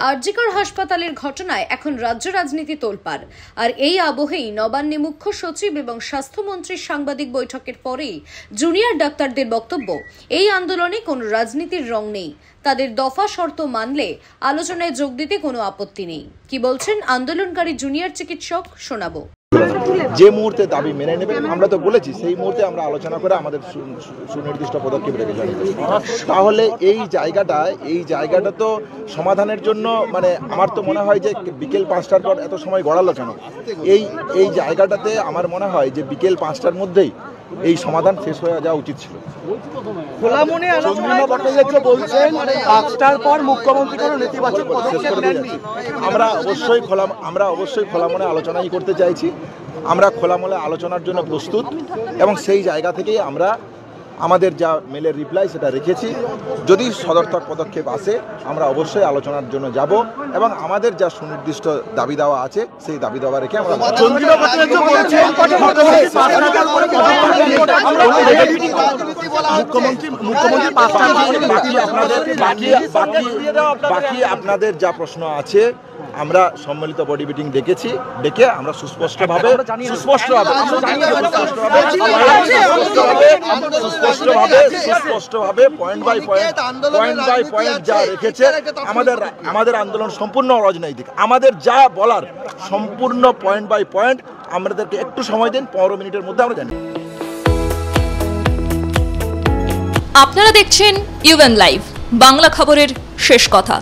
আরজিকর হাসপাতালের ঘটনায় এখন রাজ্য রাজনীতি তোলপাড়। আর এই আবহেই নবান্নে মুখ্য সচিব এবং স্বাস্থ্যমন্ত্রীর সাংবাদিক বৈঠকের পরেই জুনিয়র ডাক্তারদের বক্তব্য, এই আন্দোলনে কোনো রাজনীতির রং নেই। তাদের দফা শর্ত মানলে আলোচনায় যোগ দিতে কোনো আপত্তি নেই। কি বলছেন আন্দোলনকারী জুনিয়র চিকিৎসক, শোনাবো। যে মুহূর্তে দাবি মেনে নেবে, আমরা তো বলেছি সেই মুহূর্তে আমরা আলোচনা করে আমাদের সুনির্দিষ্ট পদক্ষেপ রেখে জানি। তাহলে এই জায়গাটা তো সমাধানের জন্য আমার তো মনে হয় যে বিকেল 5টার পর এত সময় গড়ালো কেন? এই জায়গাটাতে আমার মনে হয় যে বিকেল 5টার মধ্যেই এই সমাধান শেষ হয়ে যাওয়া উচিত ছিল। খোলা মনে আলোচনা ভট্টাচার্য বলছেন 5টার পর মুখ্যমন্ত্রী কোনো নেতিবাচক পদক্ষেপ নেননি। আমরা অবশ্যই খোলা মনে আলোচনাই করতে চাইছি। আমরা খোলা মনে আলোচনার জন্য প্রস্তুত এবং সেই জায়গা থেকেই আমরা আমাদের যা মেলের রিপ্লাই সেটা রেখেছি। যদি সদর্থক পদক্ষেপ আসে আমরা অবশ্যই আলোচনার জন্য যাব এবং আমাদের যা সুনির্দিষ্ট দাবি দেওয়া আছে সেই দাবি দেওয়া রেখে আমরা বাকি আপনাদের যা প্রশ্ন আছে আমরা সম্মিলিত বডি মিটিং ডেকে আমরা সুস্পষ্টভাবে পয়েন্ট বাই পয়েন্ট যা রেখেছে। আমাদের আন্দোলন সম্পূর্ণ অরাজনৈতিক। আমাদের যা বলার সম্পূর্ণ পয়েন্ট বাই পয়েন্ট, আমাদেরকে একটু সময় দিন, 15 মিনিটের মধ্যে আমরা জানি। আপনারা দেখছেন ইউএন লাইভ, বাংলা খবরের শেষ কথা।